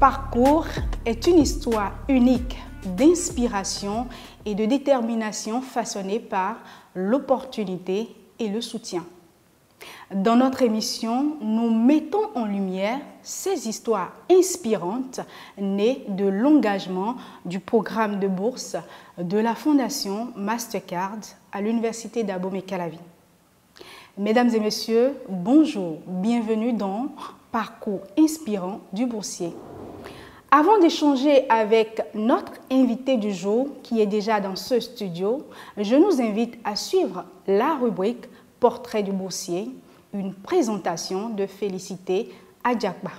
parcours est une histoire unique d'inspiration et de détermination façonnée par l'opportunité et le soutien. Dans notre émission, nous mettons en lumière ces histoires inspirantes nées de l'engagement du programme de bourse de la Fondation Mastercard à l'Université d'Abomey-Calavi. Mesdames et messieurs, bonjour, bienvenue dans Parcours inspirant du boursier. Avant d'échanger avec notre invité du jour qui est déjà dans ce studio, je nous invite à suivre la rubrique Portrait du boursier, une présentation de Félicité Adjakba.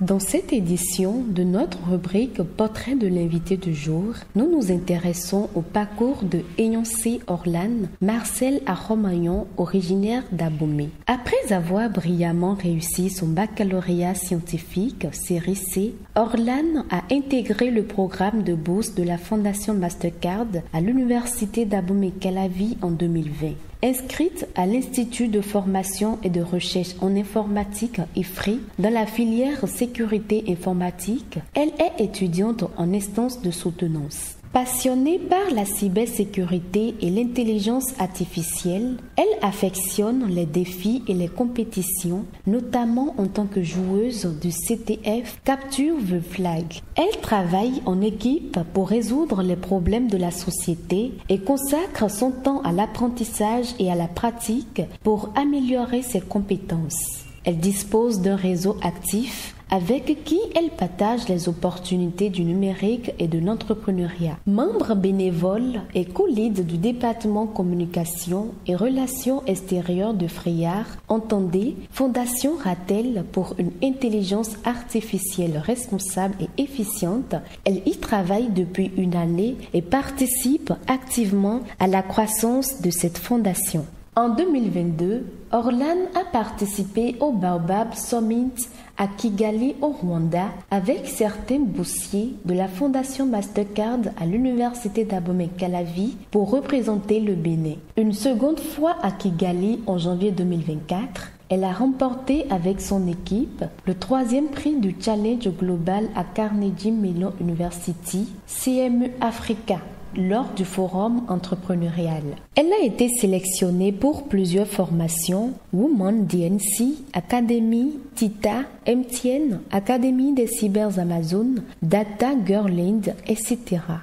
Dans cette édition de notre rubrique Portrait de l'invité du jour, nous nous intéressons au parcours de Eyoncé Orlan Marcel Aromayon, originaire d'Abomey. Après avoir brillamment réussi son baccalauréat scientifique série C, Orlan a intégré le programme de bourse de la Fondation Mastercard à l'Université d'Abomey-Calavi en 2020. Inscrite à l'Institut de formation et de recherche en informatique IFRI dans la filière sécurité informatique, elle est étudiante en instance de soutenance. Passionnée par la cybersécurité et l'intelligence artificielle, elle affectionne les défis et les compétitions, notamment en tant que joueuse du CTF Capture the Flag. Elle travaille en équipe pour résoudre les problèmes de la société et consacre son temps à l'apprentissage et à la pratique pour améliorer ses compétences. Elle dispose d'un réseau actif avec qui elle partage les opportunités du numérique et de l'entrepreneuriat. Membre bénévole et co-lead du département communication et relations extérieures de Freyard, entendez Fondation Ratel pour une intelligence artificielle responsable et efficiente. Elle y travaille depuis une année et participe activement à la croissance de cette fondation. En 2022, Orlan a participé au Baobab Summit à Kigali au Rwanda avec certains boursiers de la Fondation Mastercard à l'Université d'Abomey-Calavi pour représenter le Bénin. Une seconde fois à Kigali en janvier 2024, elle a remporté avec son équipe le 3e prix du Challenge Global à Carnegie Mellon University, CMU Africa, lors du forum entrepreneurial. Elle a été sélectionnée pour plusieurs formations, Women DNC, Academy, Tita, MTN, Académie des Cybers Amazon, Data Girlland, etc.,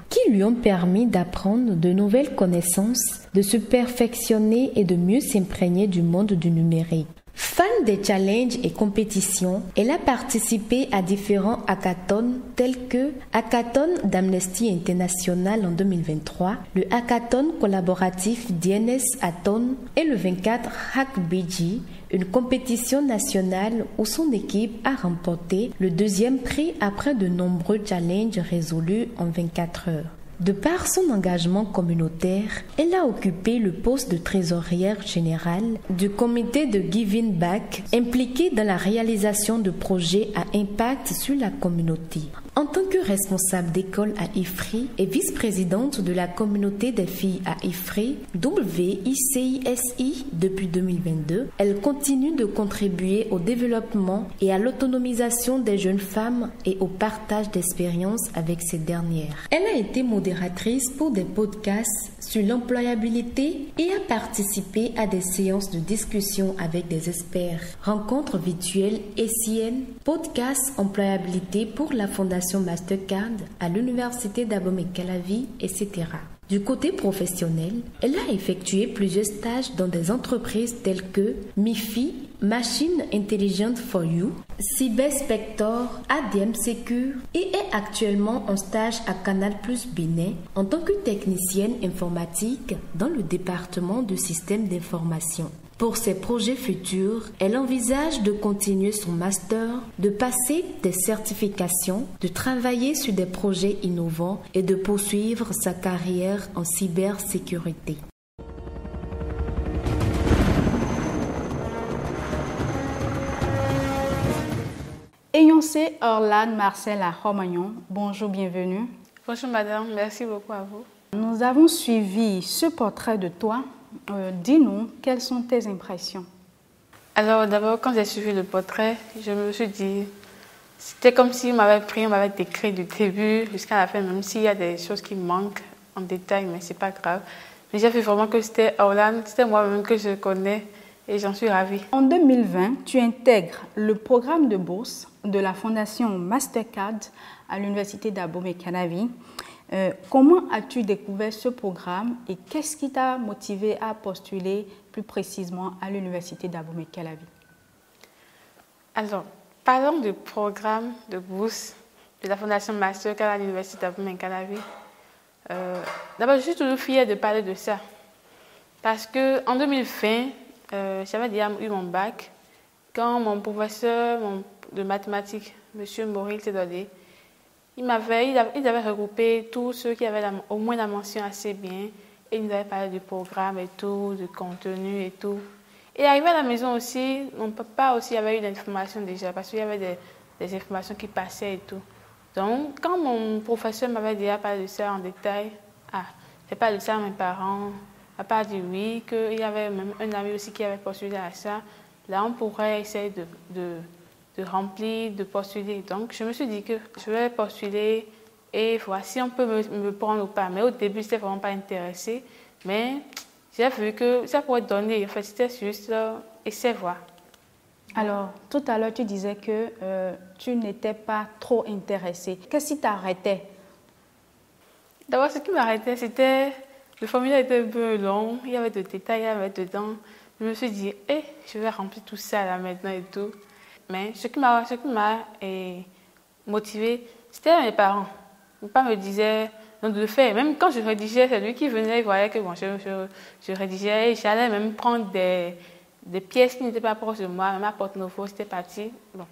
qui lui ont permis d'apprendre de nouvelles connaissances, de se perfectionner et de mieux s'imprégner du monde du numérique. Fan des challenges et compétitions, elle a participé à différents hackathons tels que Hackathon d'Amnesty International en 2023, le hackathon collaboratif DNS Hackathon et le 24 HackBG, une compétition nationale où son équipe a remporté le 2e prix après de nombreux challenges résolus en 24 heures. De par son engagement communautaire, elle a occupé le poste de trésorière générale du comité de Giving Back, impliqué dans la réalisation de projets à impact sur la communauté. En tant que responsable d'école à IFRI et vice-présidente de la communauté des filles à IFRI, WICISI depuis 2022, elle continue de contribuer au développement et à l'autonomisation des jeunes femmes et au partage d'expériences avec ces dernières. Elle a été modératrice pour des podcasts sur l'employabilité et a participé à des séances de discussion avec des experts, rencontres virtuelles SIN, podcasts employabilité pour la Fondation Mastercard à l'Université d'Abomey-Calavi, etc. Du côté professionnel, elle a effectué plusieurs stages dans des entreprises telles que MIFI, Machine Intelligent for You, Cyberspector, ADM Secure et est actuellement en stage à Canal+ Bénin en tant que technicienne informatique dans le département de systèmes d'information. Pour ses projets futurs, elle envisage de continuer son master, de passer des certifications, de travailler sur des projets innovants et de poursuivre sa carrière en cybersécurité. Eyoncé Orlan Marcel Aromayon, bonjour, bienvenue. Bonjour madame, merci beaucoup à vous. Nous avons suivi ce portrait de toi dis-nous, quelles sont tes impressions? Alors d'abord, quand j'ai suivi le portrait, je me suis dit, c'était comme si on m'avait décrit du début jusqu'à la fin, même s'il y a des choses qui manquent en détail, mais c'est pas grave. Mais j'ai vu vraiment que c'était Orlane, c'était moi-même que je connais et j'en suis ravie. En 2020, tu intègres le programme de bourse de la Fondation Mastercard à l'Université d'Abomey-Calavi. Comment as-tu découvert ce programme et qu'est-ce qui t'a motivé à postuler plus précisément à l'Université d'Abomey-Calavi? Alors, parlons du programme de bourse de la Fondation Mastercard à l'Université d'Abomey-Calavi. D'abord, je suis toujours fière de parler de ça parce qu'en 2020, j'avais déjà eu mon bac quand mon professeur de mathématiques, M. Maurice Tedolé, il avait regroupé tous ceux qui avaient au moins la mention assez bien et il nous avait parlé du programme et tout, du contenu et tout. Et arrivé à la maison aussi, mon papa aussi avait eu l'information déjà parce qu'il y avait des informations qui passaient et tout. Donc, quand mon professeur m'avait déjà parlé de ça en détail, j'ai parlé de ça à mes parents, papa a dit oui, qu'il y avait même un ami aussi qui avait postulé à ça. Là, on pourrait essayer de remplir, de postuler. Donc, je me suis dit que je vais postuler et voir si on peut me prendre ou pas. Mais au début, je n'étais vraiment pas intéressée. Mais j'ai vu que ça pourrait donner. En fait, c'était juste essayer voir. Alors, tout à l'heure, tu disais que tu n'étais pas trop intéressée. Qu'est-ce qui t'arrêtait? D'abord, ce qui m'arrêtait, c'était... Le formulaire était un peu long. Il y avait des détails à mettre dedans. Je me suis dit, je vais remplir tout ça là maintenant et tout. Mais ce qui m'a motivée, c'était mes parents. Mon père me disait donc de le faire. Même quand je rédigeais, c'est lui qui venait, il voyait que bon, je rédigeais et j'allais même prendre des pièces qui n'étaient pas proches de moi. Même à Porte-Novo, c'était parti. Bon.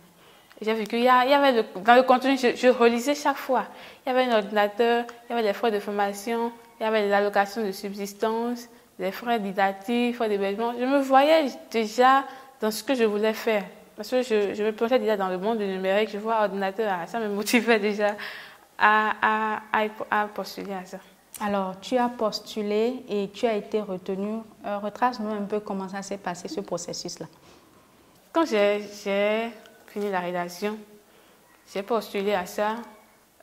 J'ai vu qu'il y avait dans le contenu, je relisais chaque fois. Il y avait un ordinateur, il y avait des frais de formation, il y avait des allocations de subsistance, des frais didactiques, frais d'hébergement. Je me voyais déjà dans ce que je voulais faire. Parce que je me plongeais déjà dans le monde du numérique, je vois ordinateur, ça me motivait déjà à postuler à ça. Alors, tu as postulé et tu as été retenu. Retrace-nous un peu comment ça s'est passé, ce processus-là. Quand j'ai fini la rédaction, j'ai postulé à ça.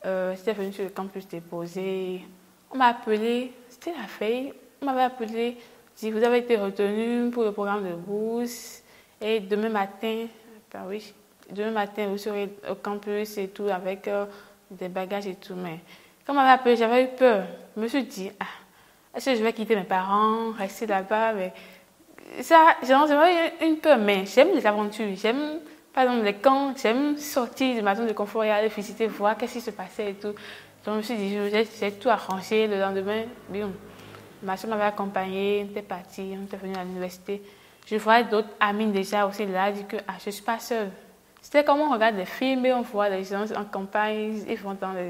J'étais venue sur le campus déposer. On m'a appelé, c'était la veille, on m'avait appelé, dit vous avez été retenu pour le programme de bourse et demain matin, vous serez au campus et tout avec des bagages et tout. Mais quand on m'avait appelé, j'avais eu peur. Je me suis dit, est-ce que je vais quitter mes parents, rester là-bas? Mais ça, j'avais une peur, mais j'aime les aventures, j'aime par exemple les camps, j'aime sortir de ma zone de confort et aller visiter, voir qu'est-ce qui se passait et tout. Donc je me suis dit, j'ai tout arrangé. Le lendemain, ma soeur m'avait accompagnée, on était partis, on était venus à l'université. Je voyais d'autres amis déjà aussi là, je dis que je ne suis pas seule. C'était comme on regarde des films et on voit les gens en campagne, ils vont dans la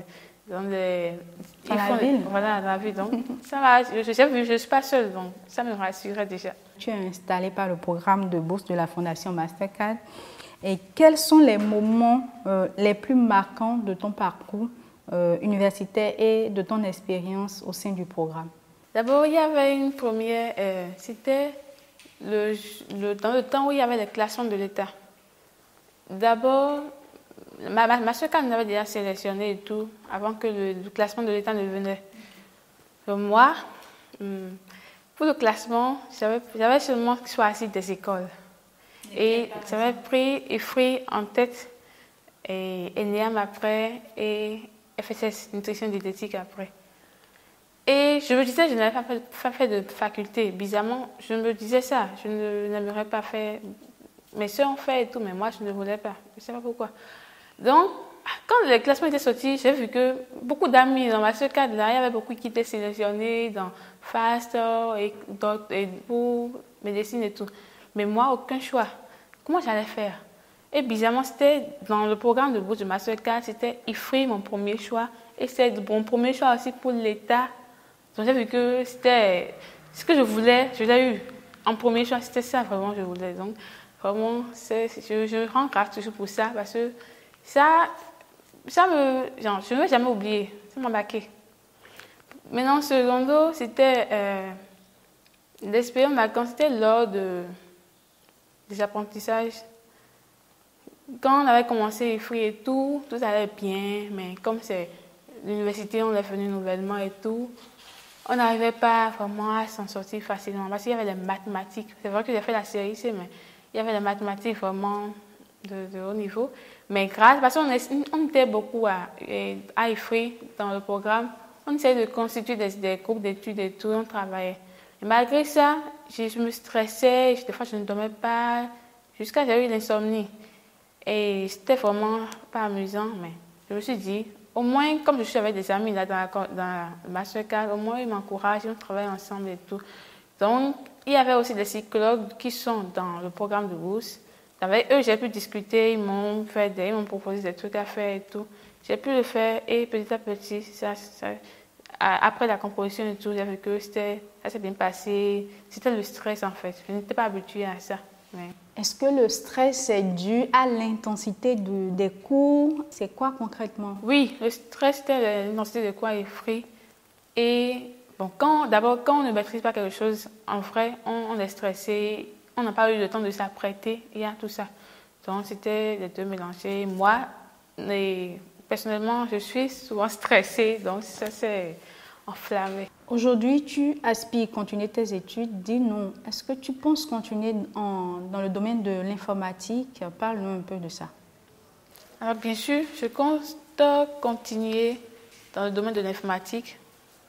ville. Voilà, dans la ville. Donc, ça va, j'ai vu, je ne suis pas seule, donc ça me rassurait déjà. Tu es installée par le programme de bourse de la Fondation Mastercard. Et quels sont les moments les plus marquants de ton parcours universitaire et de ton expérience au sein du programme? D'abord, il y avait une première, c'était dans le temps où il y avait les classements de l'État. D'abord, ma soeur nous avait déjà sélectionné et tout, avant que le classement de l'État ne venait. Moi, pour le classement, j'avais seulement choisi des écoles. Et j'avais pris IFRI en tête, et ENEAM après, et FSS, Nutrition Diététique après. Et je me disais, je n'avais pas fait de faculté. Bizarrement, je me disais ça, je n'aimerais pas faire. Mes soeurs ont fait et tout, mais moi, je ne voulais pas. Je ne sais pas pourquoi. Donc, quand le classement était sorti, j'ai vu que beaucoup d'amis dans ma cadre là, il y avait beaucoup qui étaient sélectionnés dans FAST et pour médecine et tout. Mais moi, aucun choix. Comment j'allais faire? Et bizarrement, c'était dans le programme de bourse de Mastercard, c'était IFRI, mon premier choix. Et c'était mon premier choix aussi pour l'État. Donc j'ai vu que c'était ce que je voulais, je l'ai eu. En premier choix, c'était ça vraiment que je voulais. Donc vraiment, je rends grâce toujours pour ça parce que je ne vais jamais oublier. Ça m'a marqué. Maintenant, secondo, c'était L'expérience m'a c'était lors des apprentissages. Quand on avait commencé l'IFRI et tout allait bien, mais comme c'est l'université, on est venu nouvellement et tout, on n'arrivait pas vraiment à s'en sortir facilement parce qu'il y avait les mathématiques. C'est vrai que j'ai fait la série C, mais il y avait les mathématiques vraiment de haut niveau. Mais parce qu'on était beaucoup à IFRI dans le programme, on essayait de constituer des groupes d'études et tout, on travaillait. Et malgré ça, je me stressais, des fois je ne dormais pas, jusqu'à ce que j'ai eu l'insomnie. Et c'était vraiment pas amusant, mais je me suis dit, au moins, comme je suis avec des amis là dans la Mastercard, au moins ils m'encouragent, on travaille ensemble et tout. Donc, il y avait aussi des psychologues qui sont dans le programme de bourse. Avec eux, j'ai pu discuter, ils m'ont proposé des trucs à faire et tout. J'ai pu le faire et petit à petit, après la composition et tout, j'ai vu que ça s'est bien passé. C'était le stress en fait. Je n'étais pas habituée à ça. Mais... Est-ce que le stress est dû à l'intensité des cours? C'est quoi concrètement? Oui, le stress, c'était l'intensité des cours est free. Et bon, quand on ne maîtrise pas quelque chose, en vrai, on est stressé. On n'a pas eu le temps de s'apprêter et à tout ça. Donc, c'était les deux mélangés. Moi, personnellement, je suis souvent stressée. Donc, ça s'est enflammé. Aujourd'hui, tu aspires à continuer tes études. Dis-nous, est-ce que tu penses continuer dans le domaine de l'informatique? Parle-nous un peu de ça. Alors, bien sûr, je compte continuer dans le domaine de l'informatique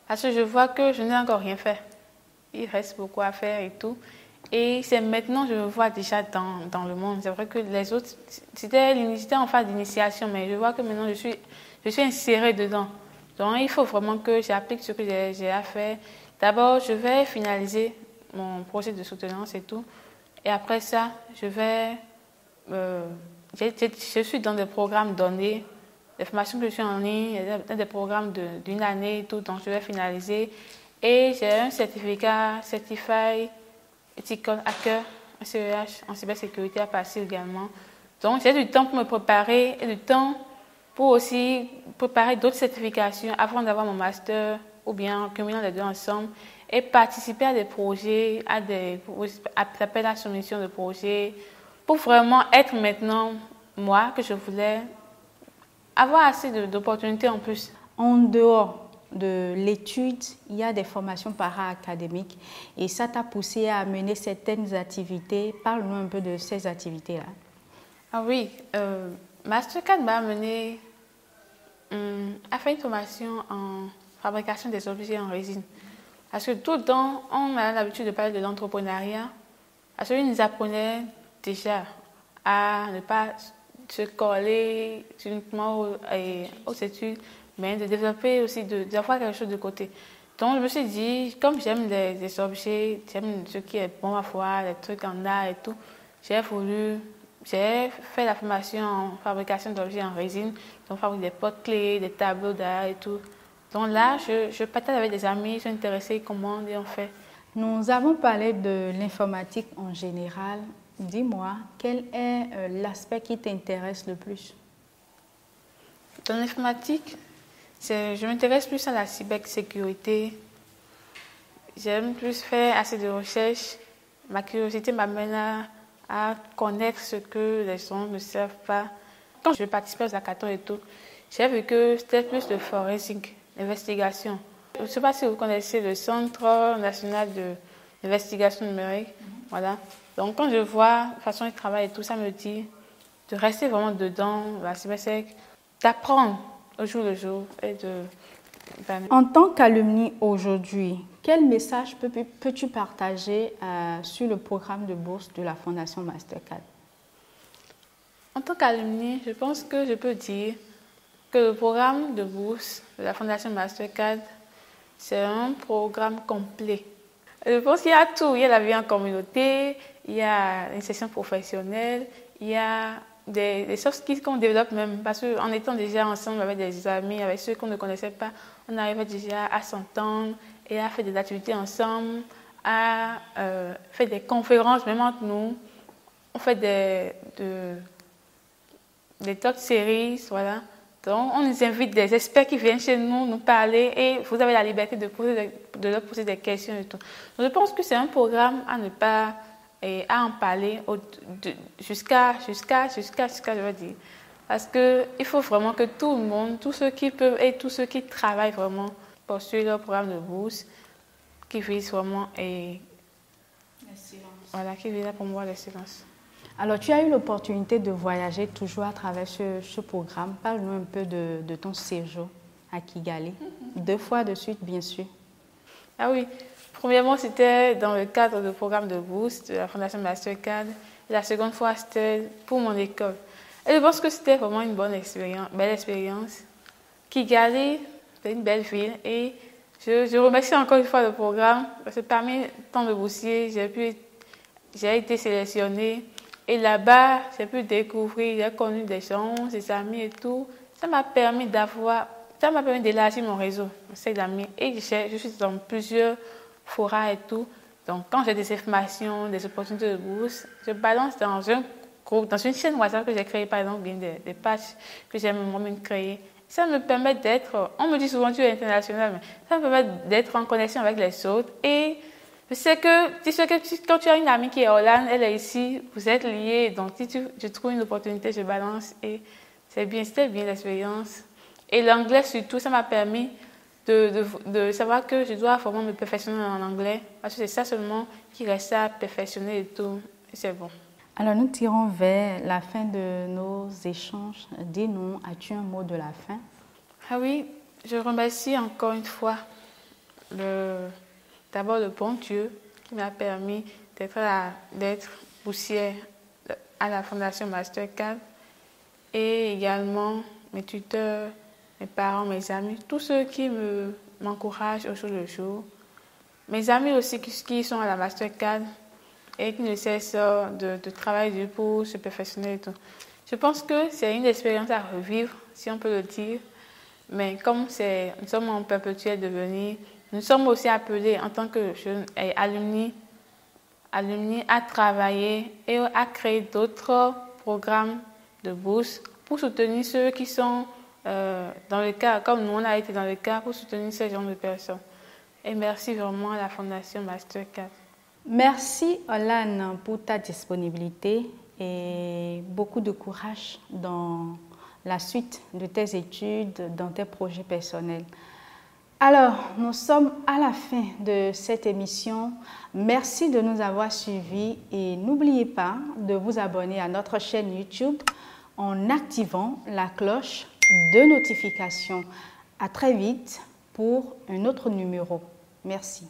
parce que je vois que je n'ai encore rien fait. Il reste beaucoup à faire et tout. Et c'est maintenant que je me vois déjà dans le monde. C'est vrai que les autres, c'était en phase d'initiation, mais je vois que maintenant je suis insérée dedans. Donc il faut vraiment que j'applique ce que j'ai à faire. D'abord, je vais finaliser mon projet de soutenance et tout. Et après ça, je suis dans des programmes donnés, des formations que je suis en ligne, des programmes d'une année et tout, donc je vais finaliser. Et j'ai un certificat Certified Ethical Hacker, un CEH en cybersécurité à passer également. Donc, j'ai du temps pour me préparer et du temps pour aussi préparer d'autres certifications avant d'avoir mon master ou bien en cumulant les deux ensemble et participer à des projets, à des appels à soumission de projets pour vraiment être maintenant moi que je voulais avoir assez d'opportunités en plus. En dehors de l'étude, il y a des formations para-académiques et ça t'a poussé à mener certaines activités. Parle-nous un peu de ces activités-là. Ah oui, Mastercard m'a amené à faire une formation en fabrication des objets en résine. Parce que tout le temps, on a l'habitude de parler de l'entrepreneuriat. Parce qu'ils nous apprenaient déjà à ne pas se coller uniquement aux études, mais de développer aussi, d'avoir quelque chose de côté. Donc, je me suis dit, comme j'aime les objets, j'aime ce qui est bon à voir, les trucs en art et tout, j'ai fait la formation en fabrication d'objets en résine. Donc, fabrique des porte-clés, des tableaux d'art et tout. Donc là, je partage avec des amis, je suis intéressée comment on fait. Nous avons parlé de l'informatique en général. Dis-moi, quel est l'aspect qui t'intéresse le plus? Dans l'informatique, je m'intéresse plus à la cybersécurité. J'aime plus faire assez de recherches. Ma curiosité m'amène à connaître ce que les gens ne savent pas. Quand je participais aux hackathons et tout, j'ai vu que c'était plus de forensic, d'investigation. Je ne sais pas si vous connaissez le Centre national d'investigation numérique. Voilà. Donc, quand je vois la façon de travailler et tout, ça me dit de rester vraiment dedans, la cybersec, d'apprendre au jour le jour et de... En tant qu'alumni aujourd'hui, quel message peux-tu partager sur le programme de bourse de la Fondation Mastercard? En tant qu'alumni, je pense que je peux dire que le programme de bourse de la Fondation Mastercard, c'est un programme complet. Je pense qu'il y a tout. Il y a la vie en communauté, il y a l'insertion professionnelle, il y a des soft skills qu'on développe même. Parce qu'en étant déjà ensemble avec des amis, avec ceux qu'on ne connaissait pas, on arrivait déjà à s'entendre et à faire des activités ensemble, à faire des conférences même entre nous. On fait des talk series, voilà. Donc, on nous invite des experts qui viennent chez nous nous parler et vous avez la liberté de leur poser des questions et tout. Donc, je pense que c'est un programme à ne pas à en parler jusqu'à, je veux dire. Parce qu'il faut vraiment que tout le monde, tous ceux qui peuvent et tous ceux qui travaillent vraiment poursuivent leur programme de bourse, qui visent vraiment qui visent à promouvoir l'excellence. Alors, tu as eu l'opportunité de voyager toujours à travers ce programme. Parle-nous un peu de ton séjour à Kigali. 2 fois de suite, bien sûr. Ah oui, premièrement, c'était dans le cadre du programme de bourse de la Fondation Mastercard. Et la seconde fois, c'était pour mon école. Et je pense que c'était vraiment une belle expérience. Kigali, c'est une belle ville. Et je remercie encore une fois le programme parce que parmi tant de boursiers, j'ai été sélectionnée. Et là-bas, j'ai pu découvrir, j'ai connu des gens, des amis et tout. Ça m'a permis d'élargir mon réseau, ces amis. Et je suis dans plusieurs forats et tout. Donc, quand j'ai des informations, des opportunités de bourse, je balance dans un groupe, dans une chaîne WhatsApp que j'ai créée, par exemple, bien des pages que j'ai moi-même créées. Ça me permet d'être, on me dit souvent tu es international, mais ça me permet d'être en connexion avec les autres. Et je sais que quand tu as une amie qui est en Hollande, elle est ici, vous êtes liés. Donc, si je trouve une opportunité, je balance. Et c'était bien l'expérience. Et l'anglais surtout, ça m'a permis de savoir que je dois vraiment me perfectionner en anglais. Parce que c'est ça seulement qui reste à perfectionner et tout. Et c'est bon. Alors, nous tirons vers la fin de nos échanges. Dis-nous, as-tu un mot de la fin? Ah oui, je remercie encore une fois d'abord le bon Dieu qui m'a permis d'être boursière à la Fondation Mastercard et également mes tuteurs, mes parents, mes amis, tous ceux qui m'encouragent au jour le jour. Mes amis aussi qui sont à la Mastercard et qui ne cessent de travailler pour se perfectionner et tout. Je pense que c'est une expérience à revivre, si on peut le dire. Mais comme nous sommes en perpétuel devenir, nous sommes aussi appelés en tant que jeunes alumni à travailler et à créer d'autres programmes de bourse pour soutenir ceux qui sont dans le cas, comme nous on a été dans le cas, pour soutenir ces genres de personnes. Et merci vraiment à la Fondation Mastercard. Merci Olan pour ta disponibilité et beaucoup de courage dans la suite de tes études, dans tes projets personnels. Alors, nous sommes à la fin de cette émission. Merci de nous avoir suivis et n'oubliez pas de vous abonner à notre chaîne YouTube en activant la cloche de notification. À très vite pour un autre numéro. Merci.